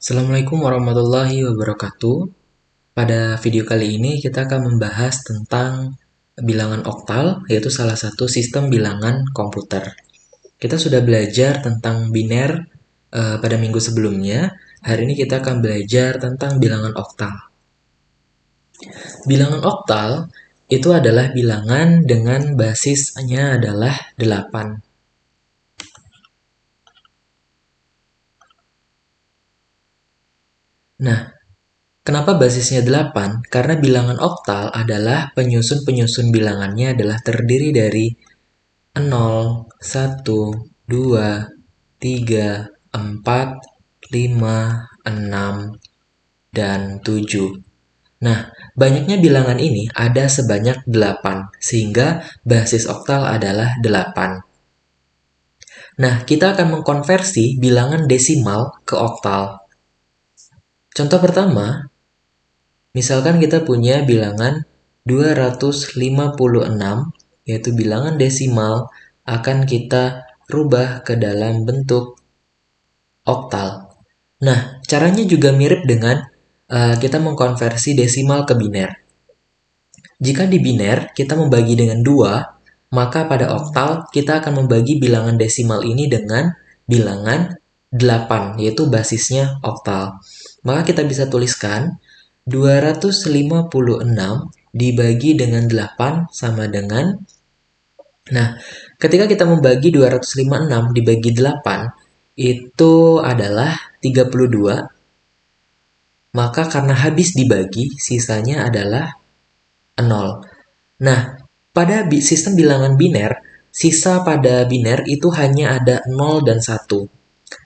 Assalamualaikum warahmatullahi wabarakatuh. Pada video kali ini kita akan membahas tentang bilangan oktal, yaitu salah satu sistem bilangan komputer. Kita sudah belajar tentang biner pada minggu sebelumnya. Hari ini kita akan belajar tentang bilangan oktal. Bilangan oktal itu adalah bilangan dengan basisnya adalah 8. Nah, kenapa basisnya 8? Karena bilangan oktal adalah penyusun-penyusun bilangannya adalah terdiri dari 0, 1, 2, 3, 4, 5, 6, dan 7. Nah, banyaknya bilangan ini ada sebanyak 8, sehingga basis oktal adalah 8. Nah, kita akan mengkonversi bilangan desimal ke oktal. Contoh pertama, misalkan kita punya bilangan 256, yaitu bilangan desimal akan kita rubah ke dalam bentuk oktal. Nah, caranya juga mirip dengan kita mengkonversi desimal ke biner. Jika di biner kita membagi dengan 2, maka pada oktal kita akan membagi bilangan desimal ini dengan bilangan 8, yaitu basisnya oktal. Maka kita bisa tuliskan 256 dibagi dengan 8 sama dengan, nah, ketika kita membagi 256 dibagi 8, itu adalah 32. Maka karena habis dibagi, sisanya adalah 0. Nah, pada sistem bilangan biner, sisa pada biner itu hanya ada 0 dan 1.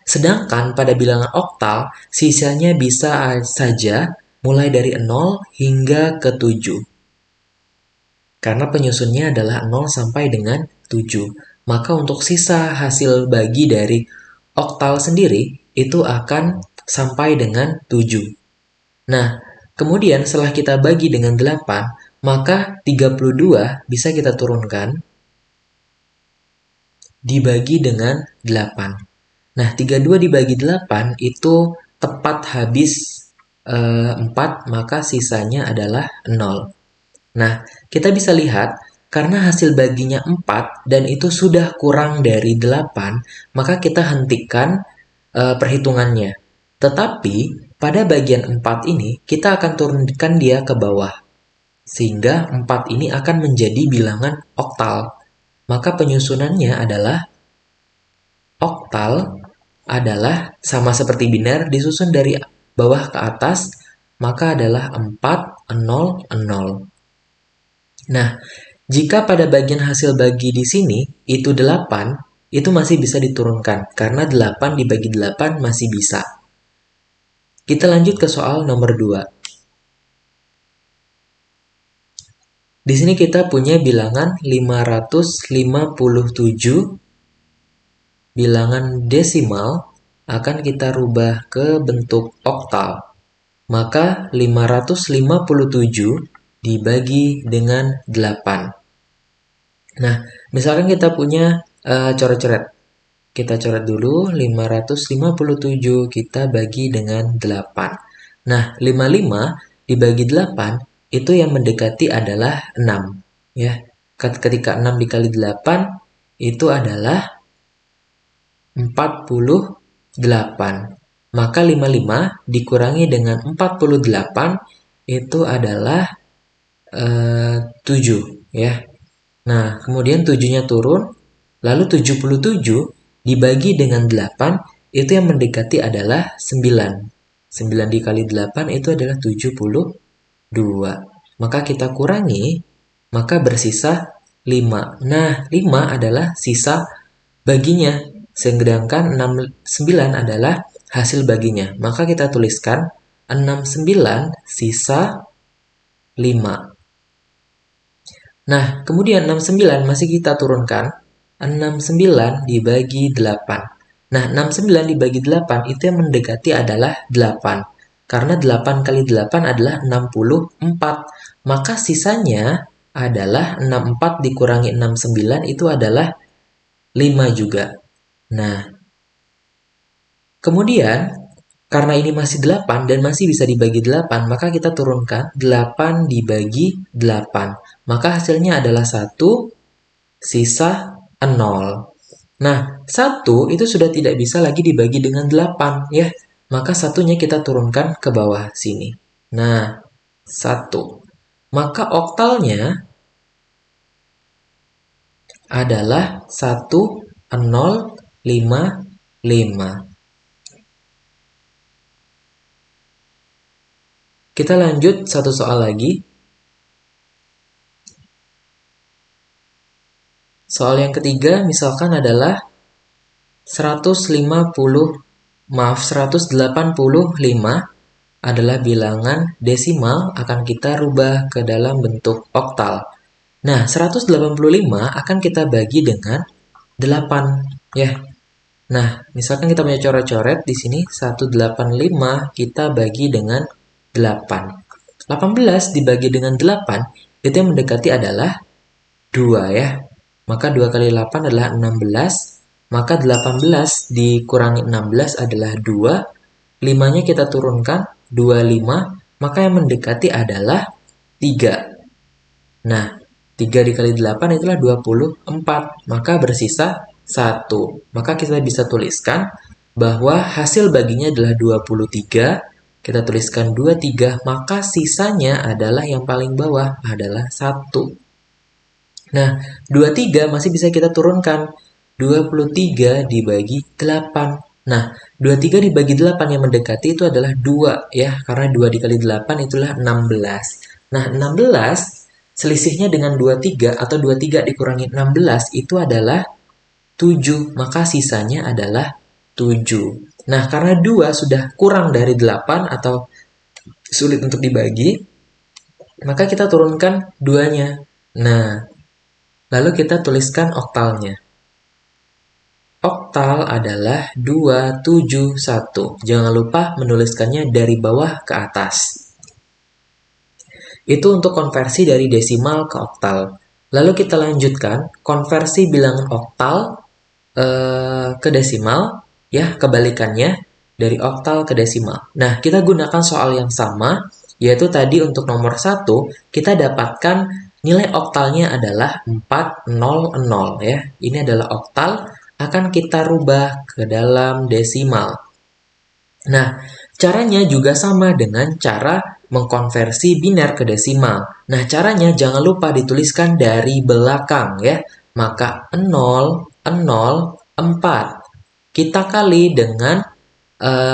Sedangkan pada bilangan oktal, sisanya bisa saja mulai dari 0 hingga ke 7. Karena penyusunnya adalah 0 sampai dengan 7. Maka untuk sisa hasil bagi dari oktal sendiri, itu akan sampai dengan 7. Nah, kemudian setelah kita bagi dengan 8, maka 32 bisa kita turunkan dibagi dengan 8. Nah, 32 dibagi 8 itu tepat habis 4, maka sisanya adalah 0. Nah, kita bisa lihat, karena hasil baginya 4 dan itu sudah kurang dari 8, maka kita hentikan perhitungannya. Tetapi, pada bagian 4 ini, kita akan turunkan dia ke bawah. Sehingga 4 ini akan menjadi bilangan oktal. Maka penyusunannya adalah oktal adalah sama seperti biner, disusun dari bawah ke atas, maka adalah 4, 0, 0. Nah, jika pada bagian hasil bagi di sini itu 8, itu masih bisa diturunkan, karena 8 dibagi 8 masih bisa. Kita lanjut ke soal nomor 2. Di sini kita punya bilangan 557, bilangan desimal akan kita rubah ke bentuk oktal. Maka 557 dibagi dengan 8. Nah, misalkan kita punya coret-coret. Kita coret dulu 557 kita bagi dengan 8. Nah, 55 dibagi 8 itu yang mendekati adalah 6. Ya. Ketika 6 dikali 8 itu adalah 48. Maka 55 dikurangi dengan 48 itu adalah 7. Ya. Nah, kemudian 7-nya turun, lalu 77 dibagi dengan 8, itu yang mendekati adalah 9. 9 dikali 8 itu adalah 72. Maka kita kurangi, maka bersisa 5. Nah, 5 adalah sisa baginya, sedangkan 9 adalah hasil baginya. Maka kita tuliskan 69 sisa 5. Nah, kemudian 69 masih kita turunkan. 69 dibagi 8. Nah, 69 dibagi 8 itu yang mendekati adalah 8. Karena 8 kali 8 adalah 64. Maka sisanya adalah 64 dikurangi 69 itu adalah 5 juga. Nah, kemudian Karena ini masih 8 dan masih bisa dibagi 8, maka kita turunkan 8 dibagi 8. Maka hasilnya adalah 1, sisa 0. Nah, 1 itu sudah tidak bisa lagi dibagi dengan 8, ya. Maka satunya kita turunkan ke bawah sini. Nah, 1. Maka oktalnya adalah 1055. Kita lanjut satu soal lagi. Soal yang ketiga misalkan adalah 185 adalah bilangan desimal akan kita rubah ke dalam bentuk oktal. Nah, 185 akan kita bagi dengan 8, ya. Nah, misalkan kita punya coret-coret di sini 185 kita bagi dengan 8. 18 dibagi dengan 8 itu yang mendekati adalah 2, ya. Maka 2 kali 8 adalah 16. Maka 18 dikurangi 16 adalah 2. 5-nya kita turunkan 25. Maka yang mendekati adalah 3. Nah, 3 dikali 8 itulah 24. Maka bersisa 1. Maka kita bisa tuliskan bahwa hasil baginya adalah 23. Kita tuliskan 23, maka sisanya adalah yang paling bawah adalah 1. Nah, 23 masih bisa kita turunkan. 23 dibagi 8. Nah, 23 dibagi 8 yang mendekati itu adalah 2, ya. Karena 2 dikali 8 itulah 16. Nah, 16 selisihnya dengan 23 atau 23 dikurangi 16 itu adalah 7. Maka sisanya adalah 7. Nah, karena 2 sudah kurang dari 8 atau sulit untuk dibagi, maka kita turunkan 2-nya. Nah, lalu kita tuliskan oktalnya. Oktal adalah 271. Jangan lupa menuliskannya dari bawah ke atas. Itu untuk konversi dari desimal ke oktal. Lalu kita lanjutkan konversi bilangan oktal ke desimal, ya, kebalikannya dari oktal ke desimal. Nah, kita gunakan soal yang sama, yaitu tadi untuk nomor 1, kita dapatkan nilai oktalnya adalah 400, ya. Ini adalah oktal, akan kita rubah ke dalam desimal. Nah, caranya juga sama dengan cara mengkonversi biner ke desimal. Nah, caranya jangan lupa dituliskan dari belakang, ya. Maka 0, 0, 4. Kita kali dengan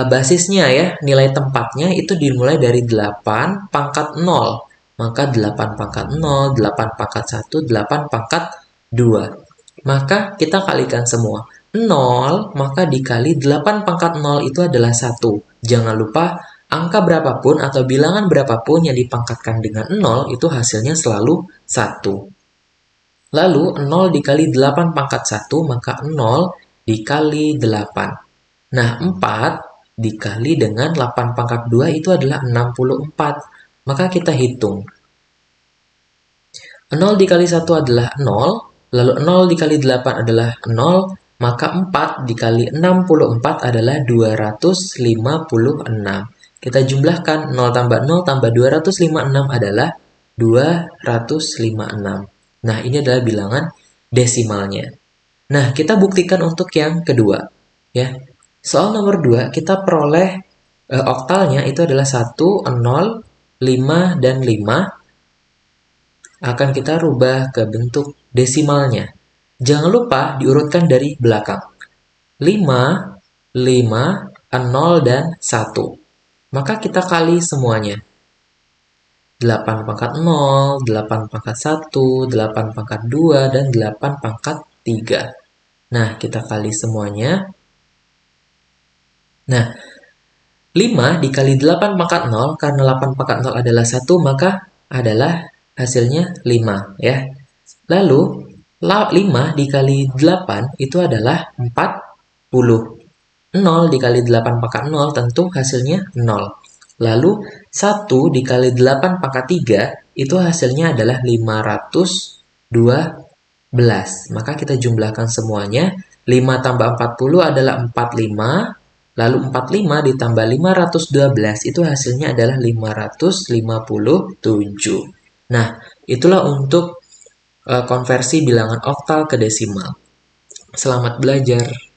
basisnya, ya. Nilai tempatnya itu dimulai dari 8 pangkat 0. Maka 8 pangkat 0, 8 pangkat 1, 8 pangkat 2. Maka kita kalikan semua. 0, maka dikali 8 pangkat 0 itu adalah 1. Jangan lupa, angka berapapun atau bilangan berapapun yang dipangkatkan dengan 0 itu hasilnya selalu 1. Lalu 0 dikali 8 pangkat 1, maka 0 dikali 8. Nah, 4 dikali dengan 8 pangkat 2 itu adalah 64. Maka kita hitung. 0 dikali 1 adalah 0, lalu 0 dikali 8 adalah 0, maka 4 dikali 64 adalah 256. Kita jumlahkan 0 tambah 0 tambah 256 adalah 256. Nah, ini adalah bilangan desimalnya. Nah, kita buktikan untuk yang kedua, ya. Soal nomor 2, kita peroleh oktalnya itu adalah 1, 0, 5, dan 5. Akan kita rubah ke bentuk desimalnya. Jangan lupa diurutkan dari belakang. 5, 5, 0, dan 1. Maka kita kali semuanya. 8 pangkat 0, 8 pangkat 1, 8 pangkat 2, dan 8 pangkat 3. Nah, kita kali semuanya. Nah, 5 dikali 8 pangkat 0, karena 8 pangkat 0 adalah 1, maka adalah hasilnya 5, ya. Lalu, 5 dikali 8 itu adalah 40. 0 dikali 8 pangkat 0 tentu hasilnya 0. Lalu 1 dikali 8 pangkat 3 itu hasilnya adalah 512. Maka kita jumlahkan semuanya. 5 tambah 40 adalah 45. Lalu 45 ditambah 512 itu hasilnya adalah 557. Nah, itulah untuk konversi bilangan oktal ke desimal. Selamat belajar.